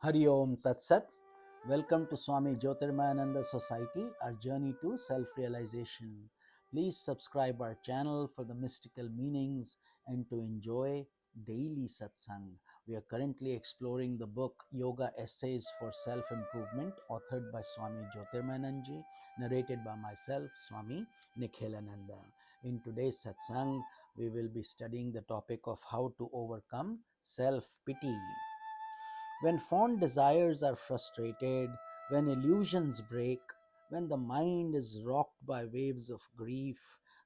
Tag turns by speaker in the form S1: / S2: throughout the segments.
S1: Hari Om Tat Sat. Welcome to Swami Jyotirmayananda Society, our journey to self realization. Please subscribe our channel for the mystical meanings and to enjoy daily satsang. We are currently exploring the book Yoga Essays for Self Improvement, authored by Swami Jyotirmayananda, narrated by myself, Swami Nikhilananda. In today's satsang, we will be studying the topic of how to overcome self pity. When fond desires are frustrated, when illusions break, when the mind is rocked by waves of grief,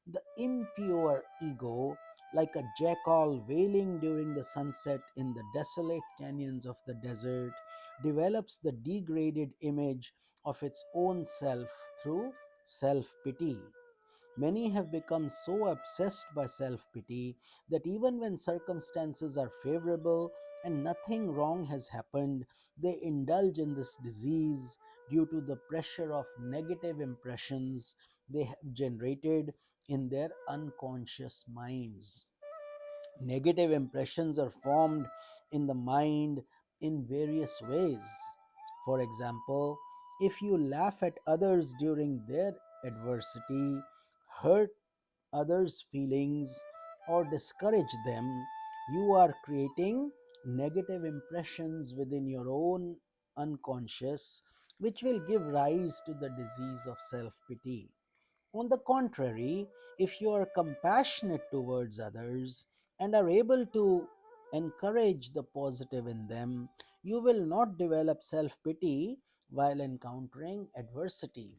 S1: the impure ego, like a jackal wailing during the sunset in the desolate canyons of the desert, develops the degraded image of its own self through self pity. Many have become so obsessed by self pity that even when circumstances are favorable and nothing wrong has happened, they indulge in this disease due to the pressure of negative impressions they have generated in their unconscious minds. Negative impressions are formed in the mind in various ways. For example, if you laugh at others during their adversity, hurt others' feelings, or discourage them, you are creating negative impressions within your own unconscious, which will give rise to the disease of self pity. On the contrary, if you are compassionate towards others and are able to encourage the positive in them, you will not develop self pity while encountering adversity.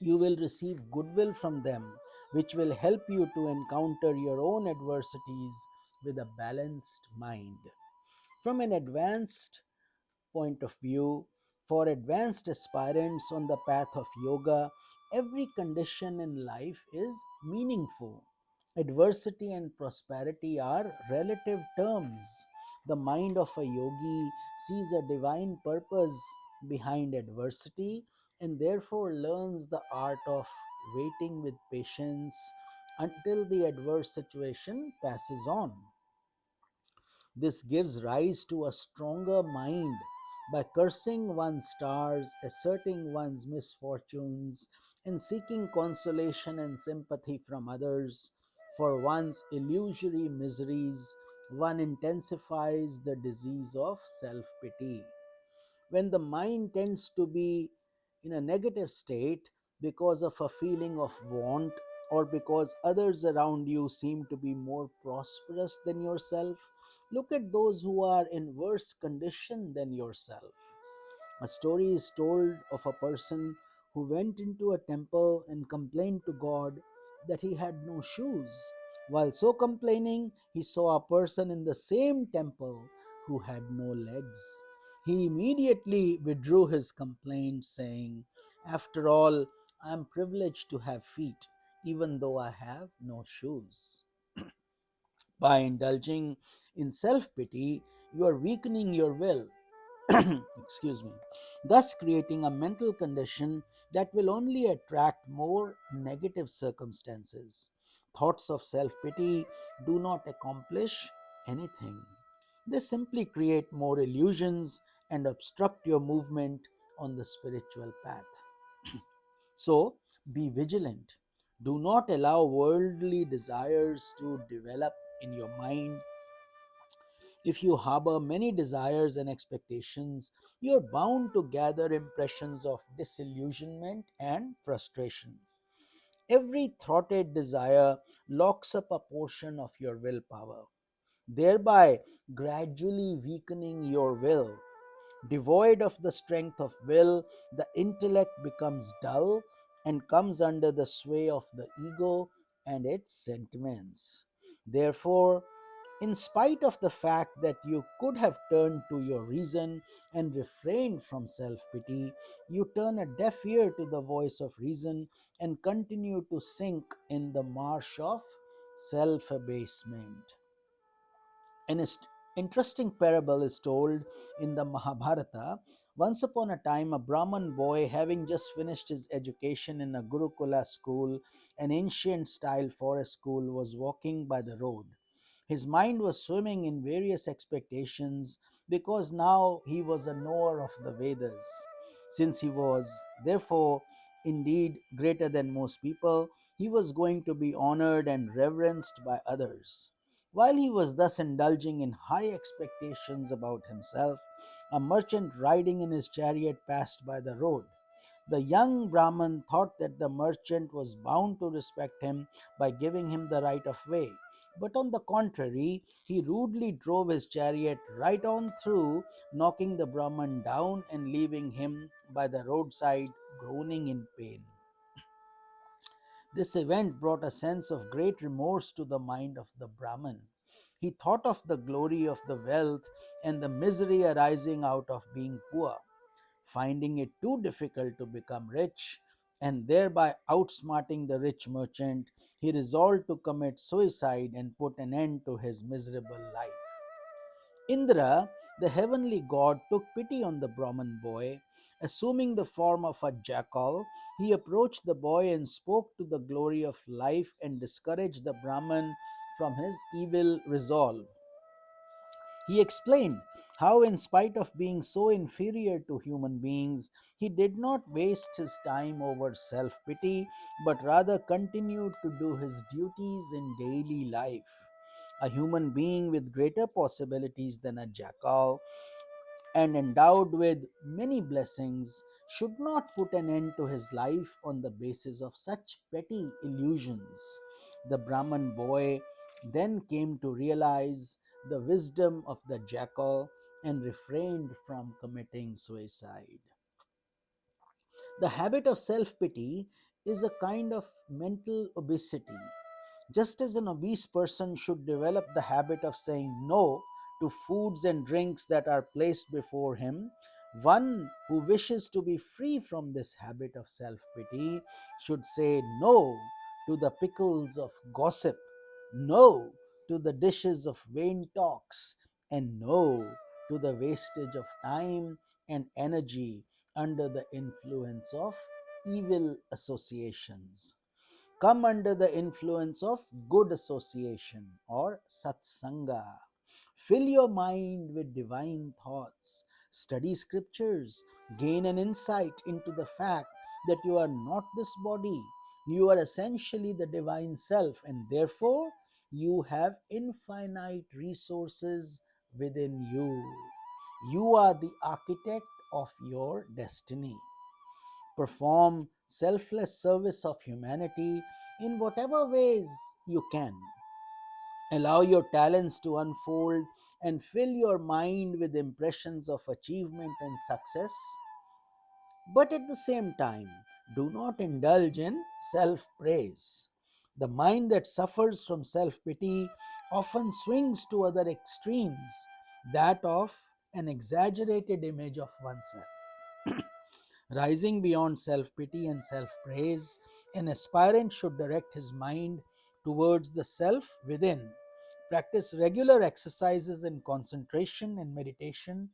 S1: You will receive goodwill from them, which will help you to encounter your own adversities with a balanced mind. From an advanced point of view, for advanced aspirants on the path of yoga, every condition in life is meaningful. Adversity and prosperity are relative terms. The mind of a yogi sees a divine purpose behind adversity and therefore learns the art of waiting with patience until the adverse situation passes on. This gives rise to a stronger mind. By cursing one's stars, asserting one's misfortunes, and seeking consolation and sympathy from others for one's illusory miseries, one intensifies the disease of self pity. When the mind tends to be in a negative state because of a feeling of want or because others around you seem to be more prosperous than yourself, look at those who are in worse condition than yourself. A story is told of a person who went into a temple and complained to God that he had no shoes. While so complaining, he saw a person in the same temple who had no legs. He immediately withdrew his complaint, saying, "After all, I am privileged to have feet, even though I have no shoes." By indulging in self pity, you are weakening your will, excuse me, thus creating a mental condition that will only attract more negative circumstances. Thoughts of self pity do not accomplish anything, they simply create more illusions and obstruct your movement on the spiritual path. So, be vigilant. Do not allow worldly desires to develop in your mind. If you harbor many desires and expectations, you're bound to gather impressions of disillusionment and frustration. Every thwarted desire locks up a portion of your willpower, thereby gradually weakening your will. Devoid of the strength of will, the intellect becomes dull and comes under the sway of the ego and its sentiments. Therefore, in spite of the fact that you could have turned to your reason and refrained from self pity, you turn a deaf ear to the voice of reason and continue to sink in the marsh of self abasement. An interesting parable is told in the Mahabharata. Once upon a time, a Brahman boy, having just finished his education in a Gurukula school, an ancient style forest school, was walking by the road. His mind was swimming in various expectations because now he was a knower of the Vedas. Since he was, therefore, indeed greater than most people, he was going to be honored and reverenced by others. While he was thus indulging in high expectations about himself, a merchant riding in his chariot passed by the road. The young Brahman thought that the merchant was bound to respect him by giving him the right of way. But on the contrary, he rudely drove his chariot right on through, knocking the Brahman down and leaving him by the roadside groaning in pain. This event brought a sense of great remorse to the mind of the Brahman. He thought of the glory of the wealth and the misery arising out of being poor. Finding it too difficult to become rich and thereby outsmarting the rich merchant, he resolved to commit suicide and put an end to his miserable life. Indra, the heavenly god, took pity on the Brahman boy. Assuming the form of a jackal, he approached the boy and spoke to the glory of life and discouraged the Brahman from his evil resolve. He explained how, in spite of being so inferior to human beings, he did not waste his time over self pity, but rather continued to do his duties in daily life. A human being with greater possibilities than a jackal and endowed with many blessings should not put an end to his life on the basis of such petty illusions. The Brahman boy then came to realize the wisdom of the jackal and refrained from committing suicide. The habit of self pity is a kind of mental obesity. Just as an obese person should develop the habit of saying no to foods and drinks that are placed before him, one who wishes to be free from this habit of self pity should say no to the pickles of gossip, no to the dishes of vain talks, and no to the wastage of time and energy under the influence of evil associations. Come under the influence of good association or satsanga. Fill your mind with divine thoughts. Study scriptures. Gain an insight into the fact that you are not this body. You are essentially the divine self, and therefore you have infinite resources within you. You are the architect of your destiny. Perform selfless service of humanity in whatever ways you can. Allow your talents to unfold and fill your mind with impressions of achievement and success. But at the same time, do not indulge in self praise. The mind that suffers from self pity often swings to other extremes, that of an exaggerated image of oneself. Rising beyond self pity and self praise, an aspirant should direct his mind towards the self within. Practice regular exercises in concentration and meditation.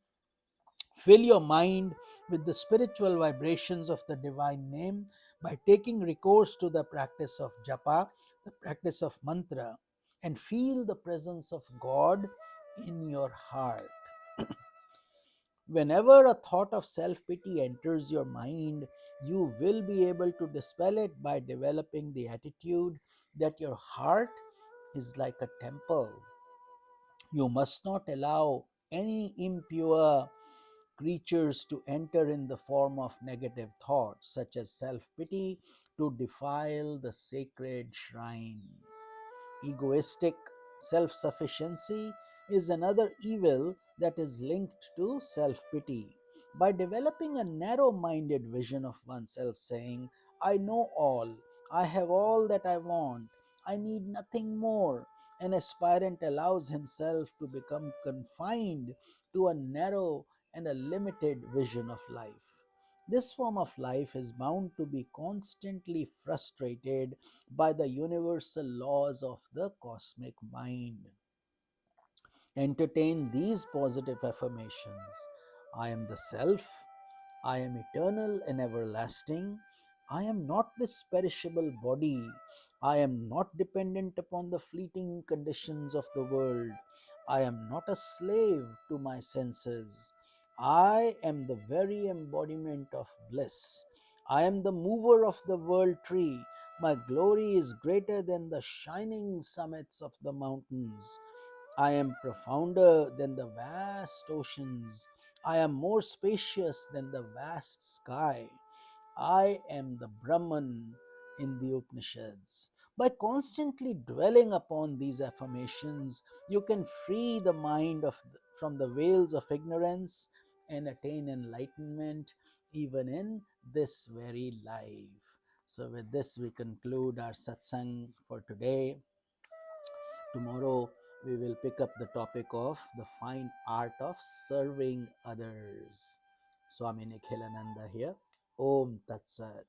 S1: Fill your mind with the spiritual vibrations of the divine name by taking recourse to the practice of japa, the practice of mantra, and feel the presence of God in your heart. Whenever a thought of self pity enters your mind, you will be able to dispel it by developing the attitude that your heart is like a temple. You must not allow any impure creatures to enter in the form of negative thoughts, such as self pity, to defile the sacred shrine. Egoistic self sufficiency is another evil that is linked to self pity. By developing a narrow minded vision of oneself, saying, I know all, I have all that I want, I need nothing more, an aspirant allows himself to become confined to a narrow and a limited vision of life. This form of life is bound to be constantly frustrated by the universal laws of the cosmic mind. Entertain these positive affirmations: I am the Self, I am eternal and everlasting, I am not this perishable body, I am not dependent upon the fleeting conditions of the world. I am not a slave to my senses. I am the very embodiment of bliss. I am the mover of the world tree. My glory is greater than the shining summits of the mountains. I am profounder than the vast oceans. I am more spacious than the vast sky. I am the Brahman in the Upanishads. By constantly dwelling upon these affirmations, you can free the mind from the veils of ignorance and attain enlightenment even in this very life. So, with this, we conclude our satsang for today. Tomorrow, we will pick up the topic of the fine art of serving others. Swami Nikhilananda here. Om Tat Sat.